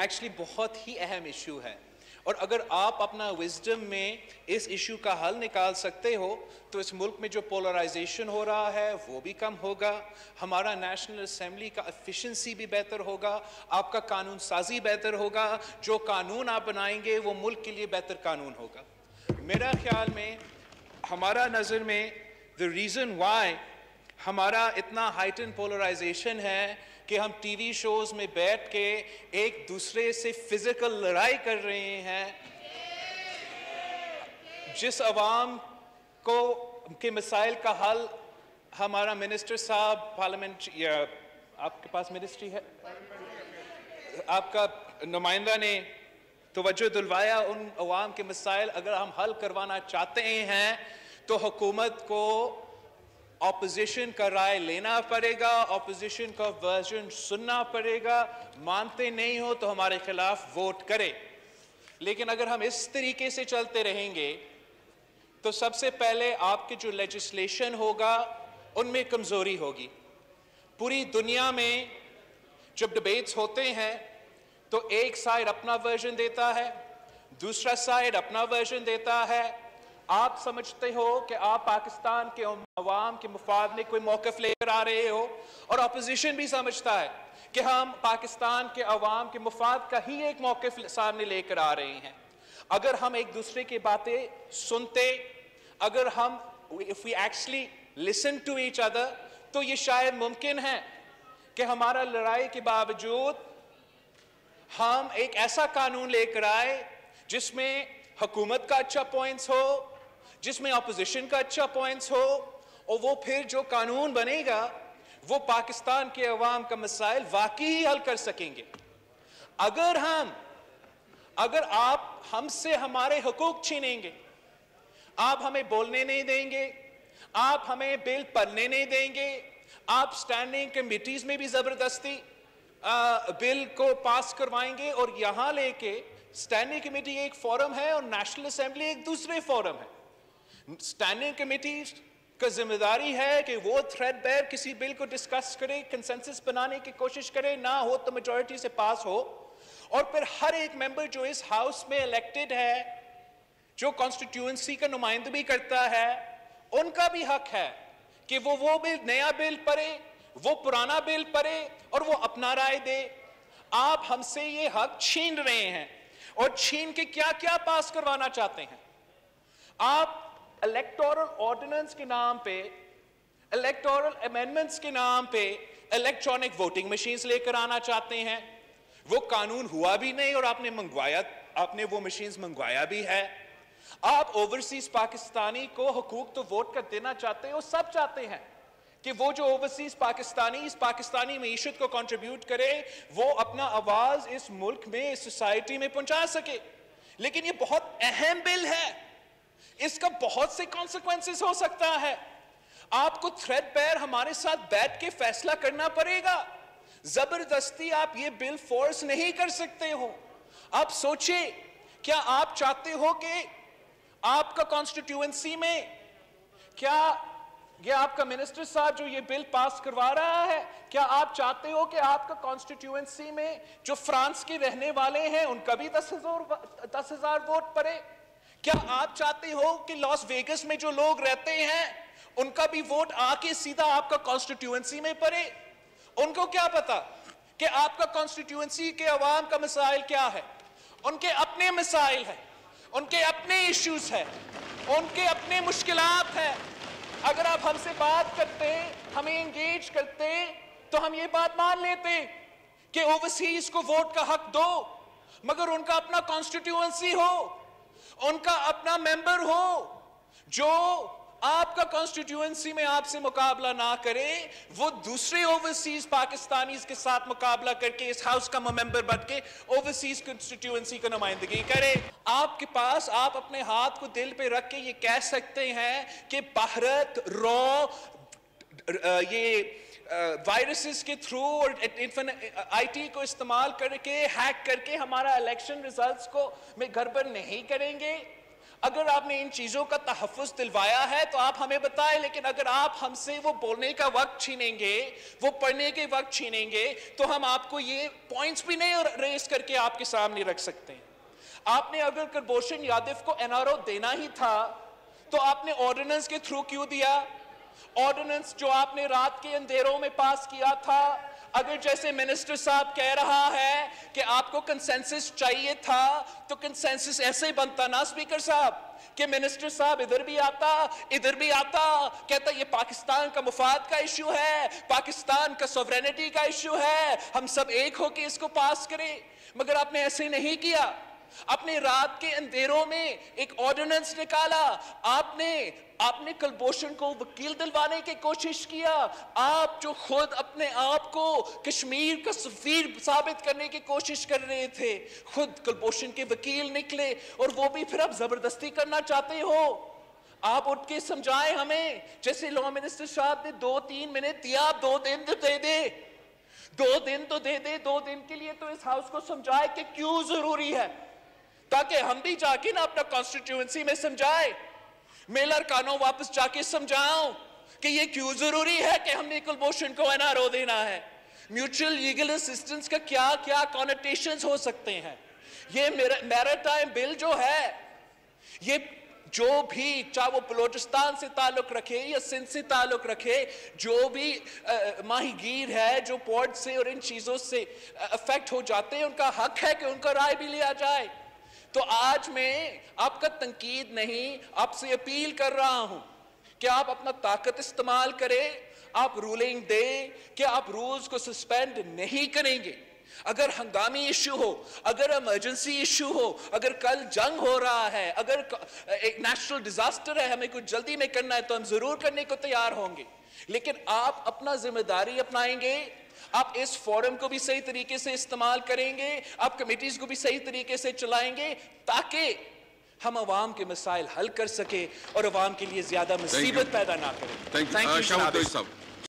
Actually بہت ہی اہم issue ہے، اور اگر آپ اپنا وزڈم میں اس ایشو کا حل نکال سکتے ہو تو اس ملک میں جو پولرائزیشن ہو رہا ہے وہ بھی کم ہوگا، ہمارا نیشنل اسمبلی کا ایفیشنسی بھی بہتر ہوگا، آپ کا قانون سازی بہتر ہوگا، جو قانون آپ بنائیں گے وہ ملک کے لیے بہتر قانون ہوگا۔ میرا خیال میں ہمارا نظر میں the reason why ہمارا اتنا ہائٹن پولرائزیشن ہے کہ ہم ٹی وی شوز میں بیٹھ کے ایک دوسرے سے فزیکل لڑائی کر رہے ہیں، جس عوام کو کے مسائل کا حل ہمارا منسٹر صاحب پارلیمنٹ یا آپ کے پاس منسٹری ہے، آپ کا نمائندہ نے توجہ دلوایا، ان عوام کے مسائل اگر ہم حل کروانا چاہتے ہیں تو حکومت کو اپوزیشن کا رائے لینا پڑے گا، اپوزیشن کا ورژن سننا پڑے گا، مانتے نہیں ہو تو ہمارے خلاف ووٹ کرے۔ لیکن اگر ہم اس طریقے سے چلتے رہیں گے تو سب سے پہلے آپ کے جو لیجسلیشن ہوگا ان میں کمزوری ہوگی۔ پوری دنیا میں جب ڈیبیٹس ہوتے ہیں تو ایک سائیڈ اپنا ورژن دیتا ہے، دوسرا سائیڈ اپنا ورژن دیتا ہے۔ آپ سمجھتے ہو کہ آپ پاکستان کے عوام کے مفاد میں کوئی موقف لے کر آ رہے ہو، اور اپوزیشن بھی سمجھتا ہے کہ ہم پاکستان کے عوام کے مفاد کا ہی ایک موقف سامنے لے کر آ رہے ہیں۔ اگر ہم ایک دوسرے کی باتیں سنتے، اگر ہم if we actually listen to each other تو یہ شاید ممکن ہے کہ ہمارا لڑائی کے باوجود ہم ایک ایسا قانون لے کر آئے جس میں حکومت کا اچھا پوائنٹس ہو، جس میں اپوزیشن کا اچھا پوائنٹس ہو، اور وہ پھر جو قانون بنے گا وہ پاکستان کے عوام کا مسائل واقعی حل کر سکیں گے۔ اگر آپ ہم سے ہمارے حقوق چھینیں گے، آپ ہمیں بولنے نہیں دیں گے، آپ ہمیں بل پڑھنے نہیں دیں گے، آپ سٹینڈنگ کمیٹیز میں بھی زبردستی بل کو پاس کروائیں گے، اور یہاں لے کے سٹینڈنگ کمیٹی ایک فورم ہے اور نیشنل اسمبلی ایک دوسرے فورم ہے۔ سٹینڈنگ کمیٹی کا ذمہ داری ہے کہ وہ تھریڈ بیر کسی بل کو ڈسکس کرے، کنسنسس بنانے کی کوشش کرے، نہ ہو تو میجورٹی سے پاس ہو، اور پھر ہر ایک ممبر جو اس ہاؤس میں الیکٹڈ ہے، جو کانسٹیٹیوئنسی کا نمائندگی کرتا ہے، ان کا بھی حق ہے کہ وہ بل نیا بل پڑھے، وہ پرانا بل پڑھے اور وہ اپنا رائے دے۔ آپ ہم سے یہ حق چھین رہے ہیں، اور چھین کے کیا کیا پاس کروانا چاہتے ہیں۔ آپ الیکٹورل آرڈیننس کے نام پہ، الیکٹورل امینڈمنٹس کے نام پہ الیکٹرانک ووٹنگ مشینز لے کر آنا چاہتے ہیں۔ وہ قانون ہوا بھی نہیں اور آپ نے وہ مشینز منگوایا بھی ہے۔ آپ اوورسیز پاکستانی کو حقوق تو ووٹ کا دینا چاہتے ہو، سب چاہتے ہیں کہ وہ جو اوورسیز پاکستانی اس پاکستانی معیشت کو کنٹریبیوٹ کرے، وہ اپنا آواز اس ملک میں، اس سوسائٹی میں پہنچا سکے۔ لیکن یہ بہت اہم بل ہے، اس کا بہت سے کانسیکوینسز ہو سکتا ہے۔ آپ کو تھریڈ پیر ہمارے ساتھ بیٹھ کے فیصلہ کرنا پڑے گا، زبردستی آپ یہ بل فورس نہیں کر سکتے ہو۔ آپ سوچیں، کیا آپ چاہتے ہو کہ آپ کا کانسٹیٹیوئنسی میں، کیا یہ آپ کا منسٹر صاحب جو یہ بل پاس کروا رہا ہے، کیا آپ چاہتے ہو کہ آپ کا کانسٹیٹیوئنسی میں جو فرانس کے رہنے والے ہیں ان کا بھی 10,000 ووٹ پڑے؟ کیا آپ چاہتے ہو کہ لاس ویگس میں جو لوگ رہتے ہیں ان کا بھی ووٹ آ کے سیدھا آپ کا کانسٹیٹیوئنسی میں پڑے؟ ان کو کیا پتا کہ آپ کا کانسٹیٹیوئنسی کے عوام کا مسائل کیا ہے؟ ان کے اپنے مسائل ہیں، ان کے اپنے ایشوز ہیں، ان کے اپنے مشکلات ہیں۔ اگر آپ ہم سے بات کرتے، ہمیں انگیج کرتے، تو ہم یہ بات مان لیتے کہ اوورسیز کو ووٹ کا حق دو، مگر ان کا اپنا کانسٹیٹیوئنسی ہو، ان کا اپنا ممبر ہو جو آپ کا کانسٹیٹیوئنسی میں آپ سے مقابلہ نہ کرے، وہ دوسرے اوورسیز پاکستانیز کے ساتھ مقابلہ کر کے اس ہاؤس کا ممبر بن کے اوورسیز کانسٹیٹیوئنسی کا نمائندگی کرے۔ آپ کے پاس، آپ اپنے ہاتھ کو دل پہ رکھ کے یہ کہہ سکتے ہیں کہ بھارت یہ وائرسز کے تھرو اور آئی ٹی کو استعمال کر کے، ہیک کر کے ہمارا الیکشن ریزلٹس کو میں گڑبڑ نہیں کریں گے۔ اگر آپ نے ان چیزوں کا تحفظ دلوایا ہے تو آپ ہمیں بتائیں، لیکن اگر آپ ہم سے وہ بولنے کا وقت چھینیں گے، وہ پڑھنے کے وقت چھینیں گے، تو ہم آپ کو یہ پوائنٹس بھی نہیں ریز کر کے آپ کے سامنے رکھ سکتے ہیں۔ آپ نے اگر کلبھوشن یادو کو NRO دینا ہی تھا تو آپ نے آرڈیننس کے تھرو کیوں دیا؟ آرڈیننس جو آپ نے رات کے اندھیروں میں پاس کیا تھا، اگر جیسے منسٹر صاحب کہہ رہا ہے کہ آپ کو کنسنسس چاہیے تھا تو کنسنسس ایسے بنتا نا اسپیکر صاحب کہ منسٹر صاحب ادھر بھی آتا کہتا یہ پاکستان کا مفاد کا ایشو ہے، پاکستان کا سوورینٹی کا ایشو ہے، ہم سب ایک ہو کے اس کو پاس کریں، مگر آپ نے ایسے نہیں کیا۔ اپنے رات کے اندھیروں میں ایک آرڈیننس نکالا، آپ نے کلبھوشن کو وکیل دلوانے کی کوشش کیا، آپ جو خود اپنے آپ کو کشمیر کا سفیر ثابت کرنے کی کوشش کر رہے تھے، خود کلبھوشن کے وکیل نکلے، اور وہ بھی پھر آپ زبردستی کرنا چاہتے ہو۔ آپ اٹھ کے سمجھائیں ہمیں، جیسے لا منسٹر صاحب نے 2-3 منٹ دیا، آپ 2 دن تو دے دے، 2 دن تو دے دے، 2 دن کے لیے تو اس ہاؤس کو سمجھائے کہ کیوں ضروری ہے، تاکہ ہم بھی جا کے نا اپنا کانسٹیٹیوئنسی میں سمجھائے، میں لڑکانوں واپس جا کے سمجھاؤں کہ یہ کیوں ضروری ہے کہ ہم نے کلبھوشن کو NRO دینا ہے۔ میوچل لیگل اسسٹنس کا کیا کیا کانوٹیشنز ہو سکتے ہیں۔ یہ میریٹائم بل جو ہے، یہ جو بھی چاہے وہ بلوچستان سے تعلق رکھے یا سندھ سے تعلق رکھے، جو بھی ماہی گیر ہے جو پورٹ سے اور ان چیزوں سے افیکٹ ہو جاتے ہیں، ان کا حق ہے کہ ان کا رائے بھی لیا جائے۔ تو آج میں آپ کا تنقید نہیں، آپ سے اپیل کر رہا ہوں کہ آپ اپنا طاقت استعمال کریں، آپ رولنگ دیں کہ آپ رولز کو سسپینڈ نہیں کریں گے۔ اگر ہنگامی ایشو ہو، اگر ایمرجنسی ایشو ہو، اگر کل جنگ ہو رہا ہے، اگر ایک نیشنل ڈیزاسٹر ہے، ہمیں کچھ جلدی میں کرنا ہے تو ہم ضرور کرنے کو تیار ہوں گے، لیکن آپ اپنا ذمہ داری اپنائیں گے، آپ اس فورم کو بھی صحیح طریقے سے استعمال کریں گے، آپ کمیٹیز کو بھی صحیح طریقے سے چلائیں گے، تاکہ ہم عوام کے مسائل حل کر سکیں اور عوام کے لیے زیادہ مصیبت پیدا نہ کریں۔ تھینک یو شاہد توئی صاحب۔